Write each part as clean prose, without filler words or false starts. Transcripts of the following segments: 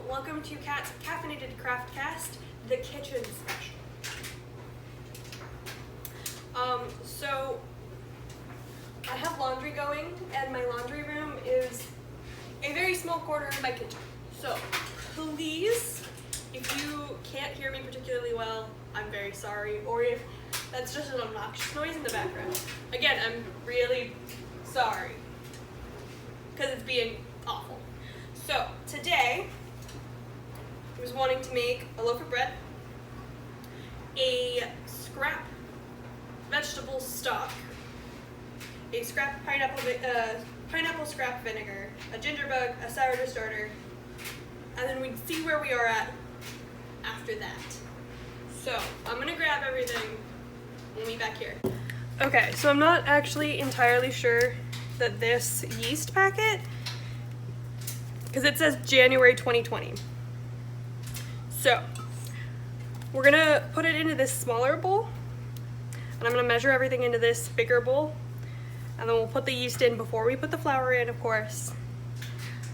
welcome to Kat's Caffeinated Craftcast, the kitchen special. So I have laundry going, and my laundry room is a very small corner of my kitchen. So please, if you can't hear me particularly well, I'm very sorry, or if that's just an obnoxious noise in the background. Again, I'm really sorry, because it's being awful. So today, I was wanting to make a loaf of bread, a scrap vegetable stock, a scrap pineapple scrap vinegar, a ginger bug, a sourdough starter, and then we'd see where we are at after that. So I'm gonna grab everything. We'll meet back here. Okay, so I'm not actually entirely sure that this yeast packet, because it says January 2020. So we're gonna put it into this smaller bowl, and I'm gonna measure everything into this bigger bowl, and then we'll put the yeast in before we put the flour in, of course.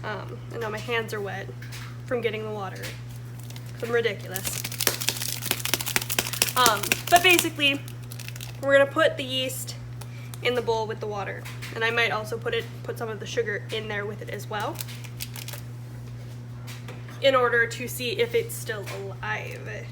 I know my hands are wet from getting the water. I'm ridiculous. But basically, we're gonna put the yeast in the bowl with the water, and I might also put some of the sugar in there with it as well, in order to see if it's still alive.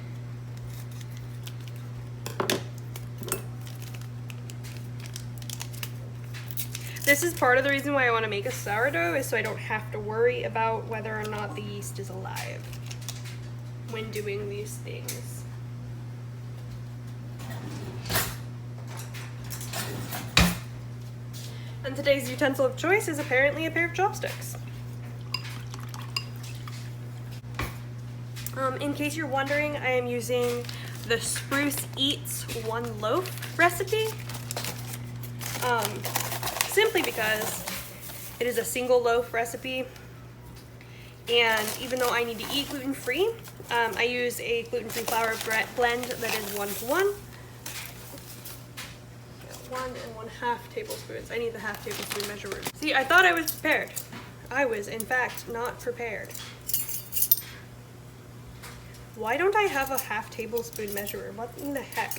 This is part of the reason why I want to make a sourdough, is so I don't have to worry about whether or not the yeast is alive when doing these things. And today's utensil of choice is apparently a pair of chopsticks. In case you're wondering, I am using the Spruce Eats One Loaf recipe, simply because it is a single loaf recipe, and even though I need to eat gluten-free, I use a gluten-free flour blend that is 1-to-1. 1 1/2 tablespoons. I need the half tablespoon measurement. See, I thought I was prepared. I was, in fact, not prepared. Why don't I have a half tablespoon measurer? What in the heck?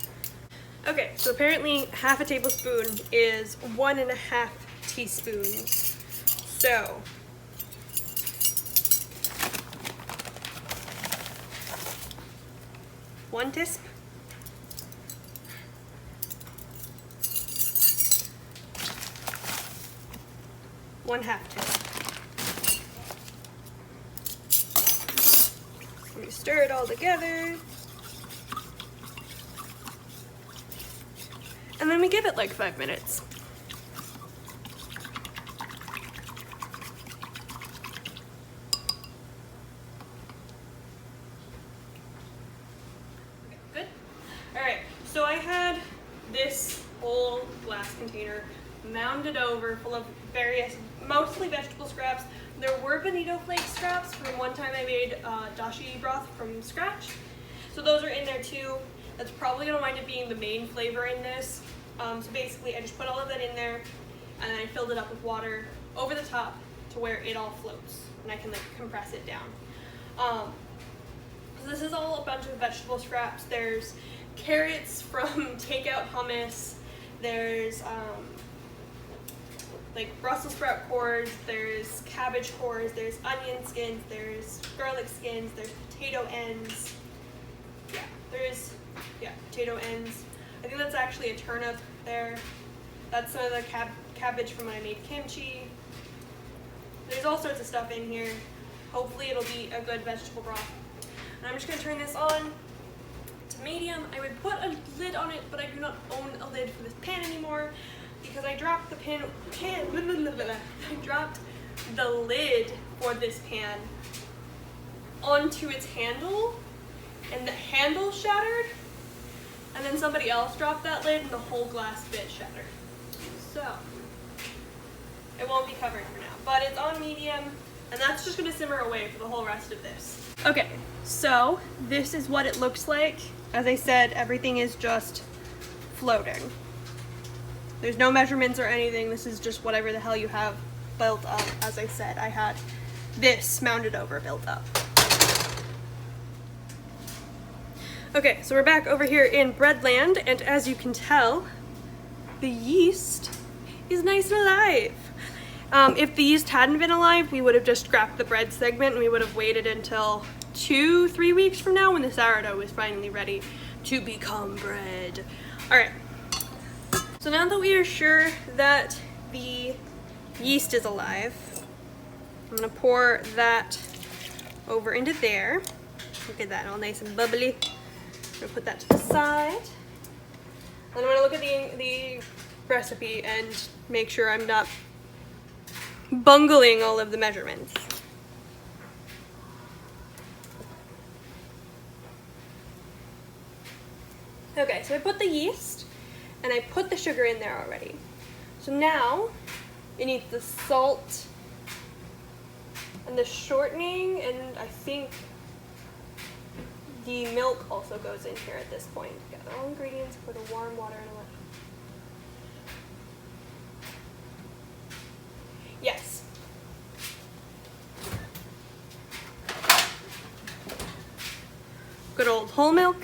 Okay, so apparently half a tablespoon is 1.5 teaspoons. So, one tisp. One half tisp. Let me stir it all together. And then we give it like 5 minutes. Okay, good. All right, so I had this whole glass container mounded over full of various, mostly vegetable scraps. There were bonito flake scraps from one time I made dashi broth from scratch. So those are in there too. That's probably gonna wind up being the main flavor in this. So basically I just put all of that in there, and then I filled it up with water over the top to where it all floats, and I can like compress it down. So this is all a bunch of vegetable scraps. There's carrots from takeout hummus. There's like Brussels sprout cores, there's cabbage cores, there's onion skins, there's garlic skins, there's potato ends. Potato ends. I think that's actually a turnip there. That's some of the cabbage from when I made kimchi. There's all sorts of stuff in here. Hopefully it'll be a good vegetable broth. And I'm just gonna turn this on to medium. I would put a lid on it, but I do not own a lid for this pan anymore, because I dropped the I dropped the lid for this pan onto its handle, and the handle shattered, and then somebody else dropped that lid and the whole glass bit shattered. So it won't be covered for now, but it's on medium, and that's just gonna simmer away for the whole rest of this. Okay, so this is what it looks like. As I said, everything is just floating. There's no measurements or anything. This is just whatever the hell you have built up. As I said, I had this mounded over built up. Okay, so we're back over here in Breadland, and as you can tell, the yeast is nice and alive. If the yeast hadn't been alive, we would have just scrapped the bread segment and we would have waited until 2-3 weeks from now when the sourdough is finally ready to become bread. All right, so now that we are sure that the yeast is alive, I'm gonna pour that over into there. Look at that, all nice and bubbly. I'm gonna put that to the side. And I'm gonna look at the recipe and make sure I'm not bungling all of the measurements. Okay, so I put the yeast and I put the sugar in there already. So now it needs the salt and the shortening, and I think the milk also goes in here at this point. Gather all ingredients, put a warm water and a wet. Yes. Good old whole milk.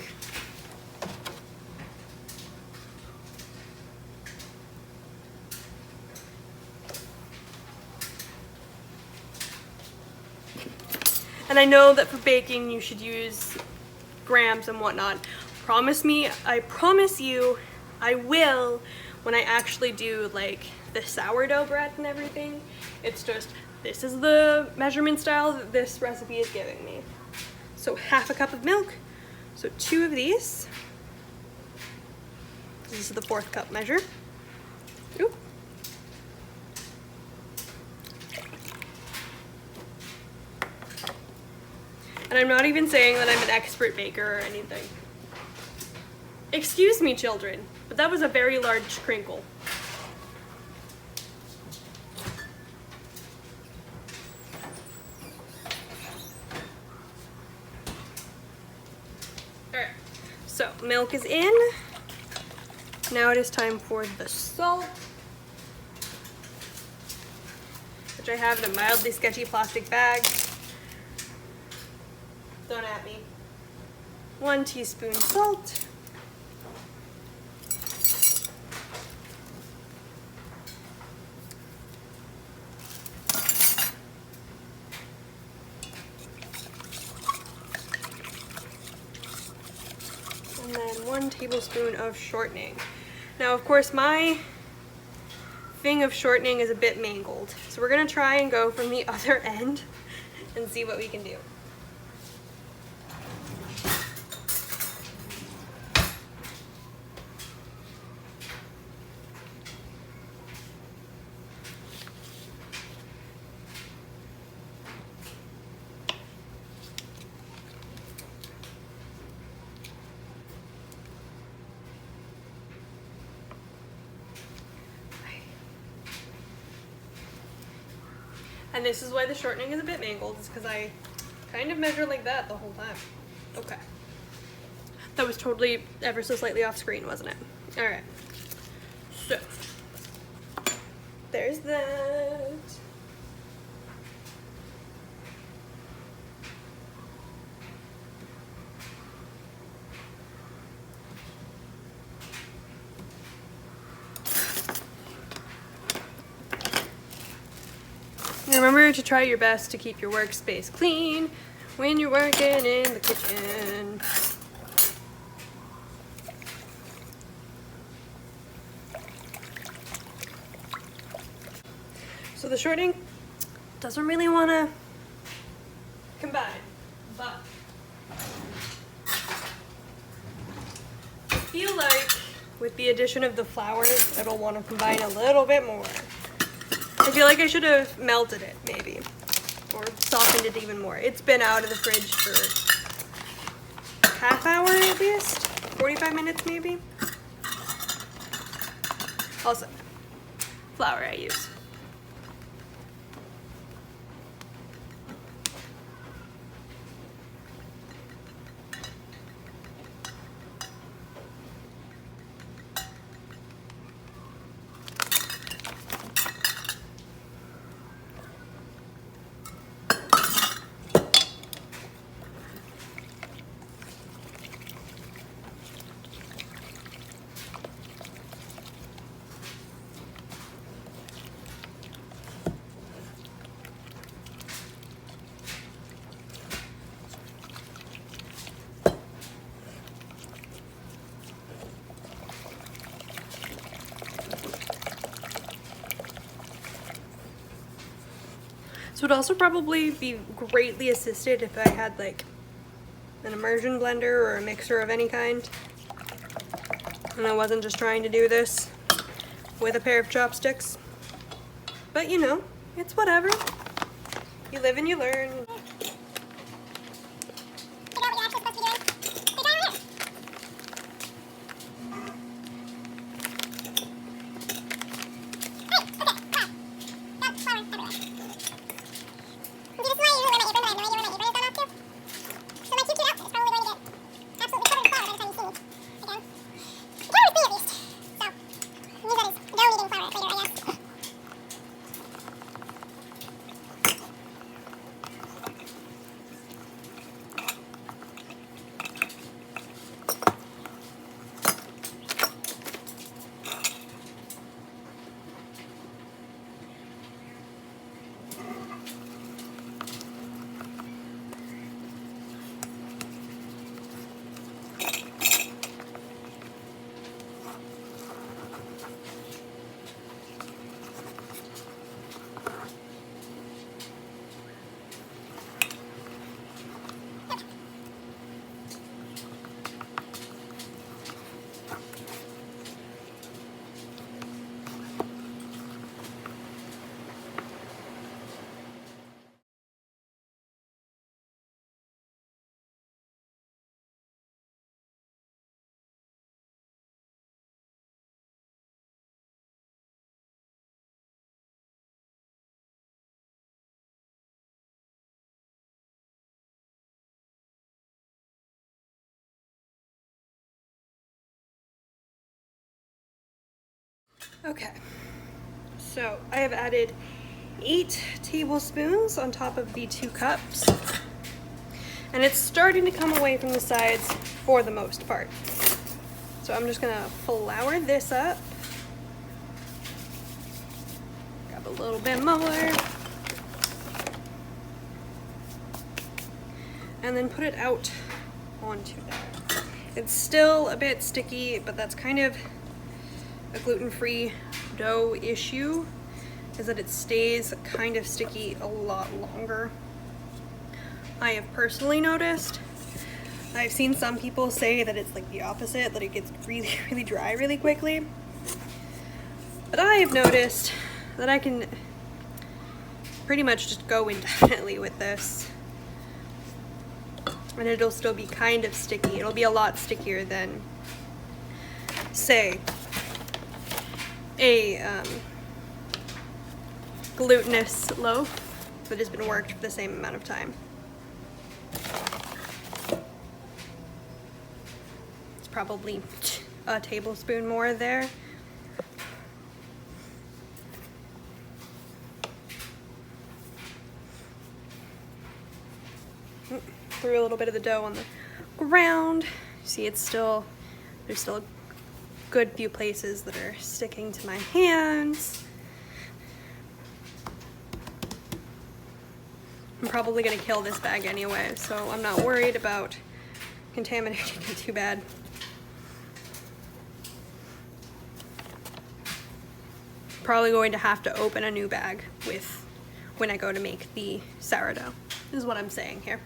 And I know that for baking you should use grams and whatnot. I promise you, I will when I actually do like the sourdough bread and everything. It's just, this is the measurement style that this recipe is giving me. So 1/2 cup of milk, so 2 of these. This is the 4th cup measure. Ooh. And I'm not even saying that I'm an expert baker or anything. Excuse me, children, but that was a very large crinkle. Alright, so milk is in. Now it is time for the salt, which I have in a mildly sketchy plastic bag. Don't at me. 1 teaspoon salt. And then 1 tablespoon of shortening. Now, of course, my thing of shortening is a bit mangled, so we're gonna try and go from the other end and see what we can do. And this is why the shortening is a bit mangled, is because I kind of measure like that the whole time. Okay. That was totally ever so slightly off screen, wasn't it? All right. So, there's that. Remember to try your best to keep your workspace clean when you're working in the kitchen. So the shortening doesn't really want to combine, but I feel like with the addition of the flour, it'll want to combine a little bit more. I feel like I should have melted it, maybe, or softened it even more. It's been out of the fridge for half hour at least, 45 minutes maybe. Also, flour I use. This would also probably be greatly assisted if I had like an immersion blender or a mixer of any kind. And I wasn't just trying to do this with a pair of chopsticks. But you know, it's whatever. You live and you learn. Okay, so I have added 8 tablespoons on top of the 2 cups. And it's starting to come away from the sides for the most part. So I'm just gonna flour this up. Grab a little bit more. And then put it out onto there. It's still a bit sticky, but that's kind of a gluten-free dough issue, is that it stays kind of sticky a lot longer. I have personally noticed. I've seen some people say that it's like the opposite, that it gets really, really dry really quickly. But I have noticed that I can pretty much just go indefinitely with this. And it'll still be kind of sticky. It'll be a lot stickier than, say, a glutinous loaf that has been worked for the same amount of time. It's probably a tablespoon more there. Threw a little bit of the dough on the ground. See, there's still a good few places that are sticking to my hands. I'm probably gonna kill this bag anyway, so I'm not worried about contaminating it too bad. Probably going to have to open a new bag when I go to make the sourdough, is what I'm saying here.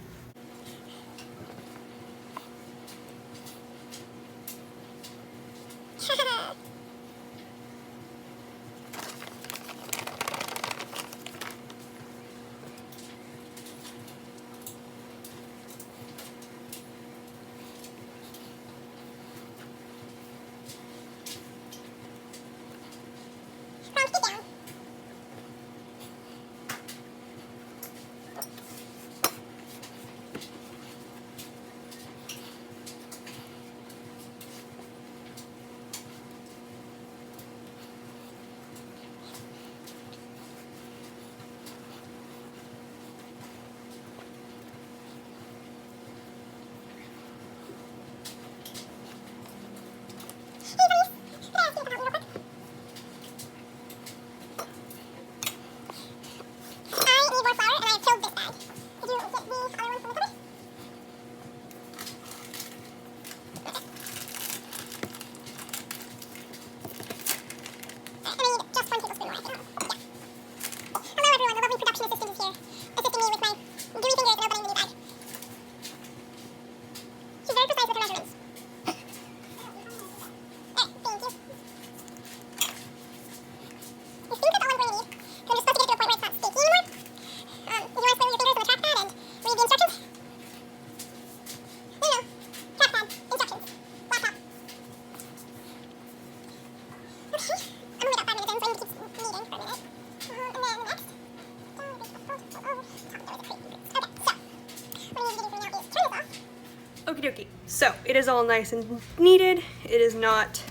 Okie dokie. So it is all nice and kneaded. It is not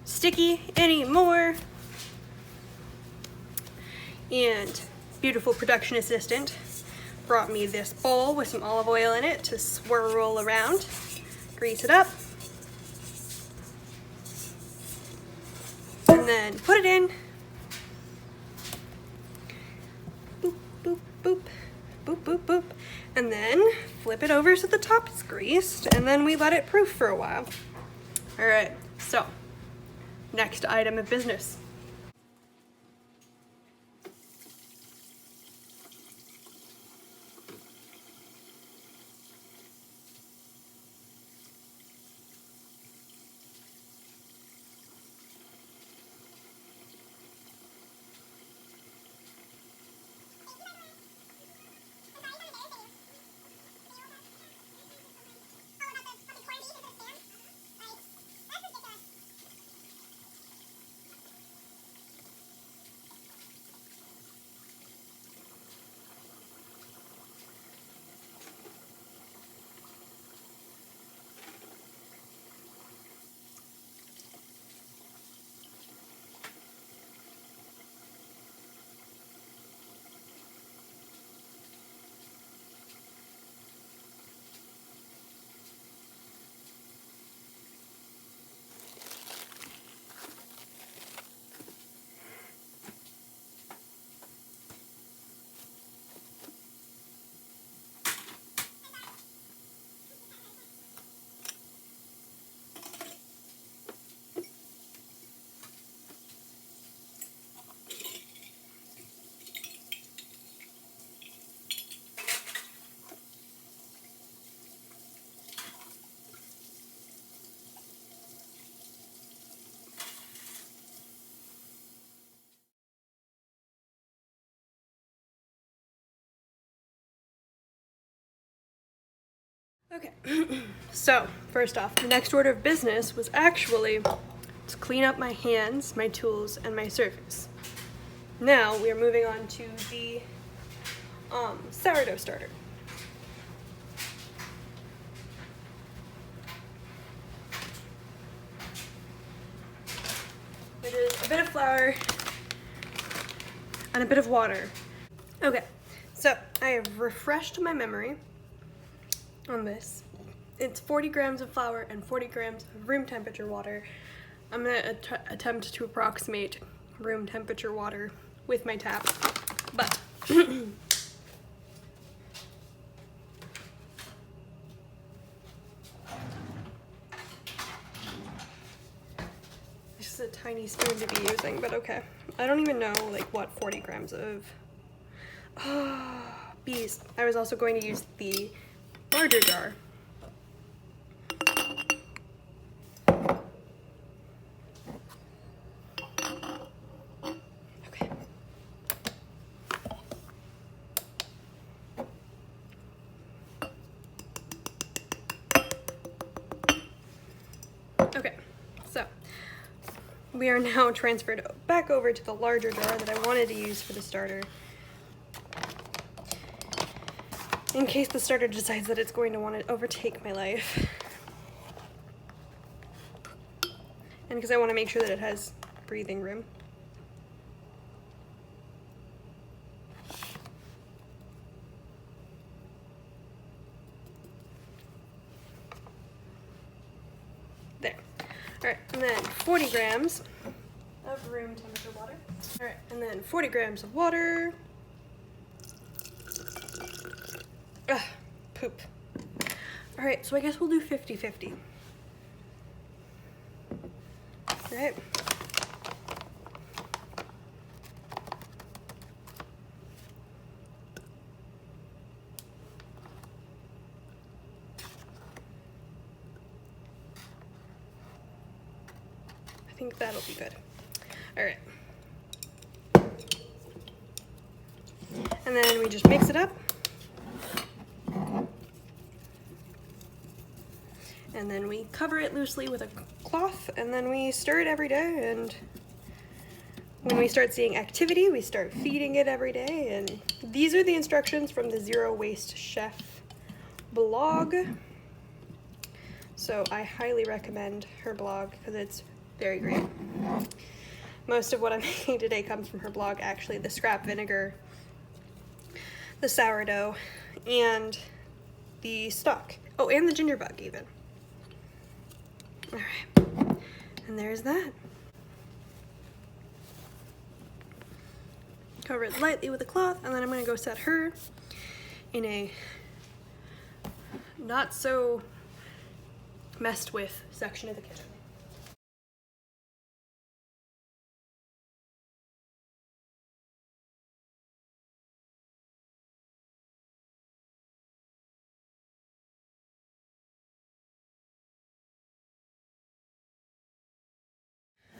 sticky anymore. And beautiful production assistant brought me this bowl with some olive oil in it to swirl around. Grease it up. And then put it in. Boop, boop, boop. Boop, boop, boop. And then flip it over so the top is greased. And then we let it proof for a while. All right, so next item of business. Okay, so first off, the next order of business was actually to clean up my hands, my tools, and my surface. Now we are moving on to the sourdough starter. It is a bit of flour and a bit of water. Okay, so I have refreshed my memory on this. It's 40 grams of flour and 40 grams of room temperature water. I'm gonna attempt to approximate room temperature water with my tap, but this is a tiny spoon to be using, but okay. I don't even know like what 40 grams of bees. I was also going to use the larger jar. Okay. Okay, so we are now transferred back over to the larger jar that I wanted to use for the starter, in case the starter decides that it's going to want to overtake my life. And because I want to make sure that it has breathing room. There. Alright, and then 40 grams of room temperature water. Alright, and then 40 grams of water. Ugh, poop. Alright, so I guess we'll do 50-50. Right. I think that'll be good. Alright. And then we just mix it up. And then we cover it loosely with a cloth, and then we stir it every day, and when we start seeing activity, we start feeding it every day. And these are the instructions from the Zero Waste Chef blog. So I highly recommend her blog because it's very great. Most of what I'm making today comes from her blog, actually. The scrap vinegar, the sourdough, and the stock. Oh, and the ginger bug even. All right, and there's that. Cover it lightly with a cloth, and then I'm gonna go set her in a not so messed with section of the kitchen.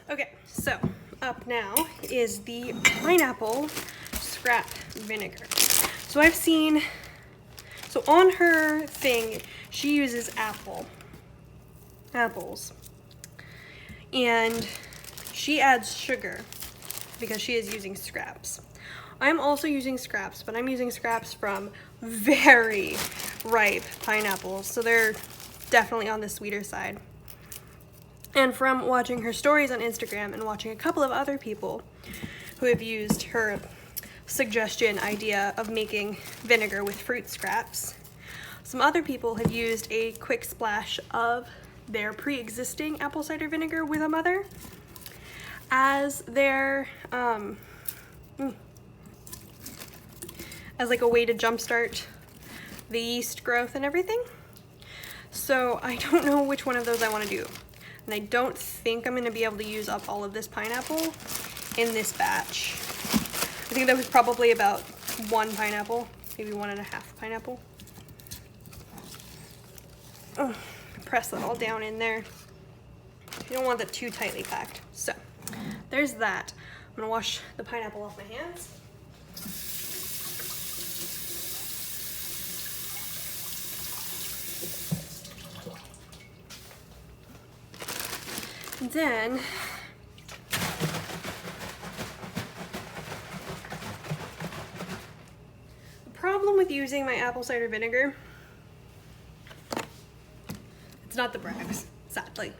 Okay, so up now is the pineapple scrap vinegar. So I've seen, so on her thing, she uses apples, and she adds sugar because she is using scraps. I'm also using scraps, but I'm using scraps from very ripe pineapples, so they're definitely on the sweeter side. And from watching her stories on Instagram and watching a couple of other people who have used her suggestion idea of making vinegar with fruit scraps, some other people have used a quick splash of their pre-existing apple cider vinegar with a mother as their as like a way to jumpstart the yeast growth and everything. So I don't know which one of those I want to do. And I don't think I'm going to be able to use up all of this pineapple in this batch. I think that was probably about 1 pineapple, maybe 1.5 pineapple. Oh, press that all down in there. You don't want that too tightly packed. So there's that. I'm going to wash the pineapple off my hands. And then the problem with using my apple cider vinegar, it's not the Bragg's, sadly.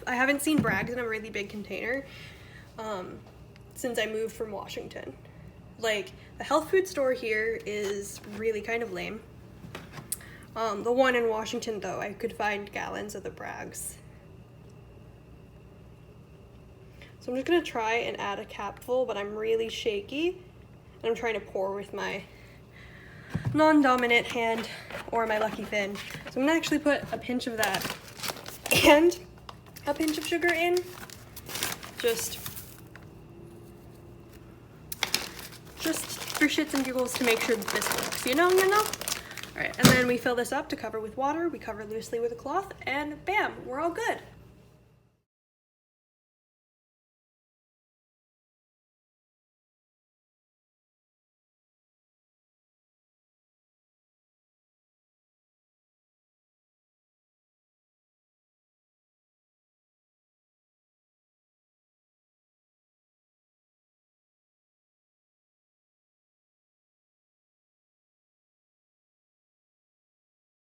I haven't seen Bragg's in a really big container since I moved from Washington. Like, the health food store here is really kind of lame. The one in Washington, though, I could find gallons of the Bragg's. So I'm just gonna try and add a capful, but I'm really shaky. And I'm trying to pour with my non-dominant hand or my lucky fin. So I'm gonna actually put a pinch of that and a pinch of sugar in. Just for shits and giggles to make sure that this works, you know? All right, and then we fill this up to cover with water. We cover loosely with a cloth, and bam, we're all good.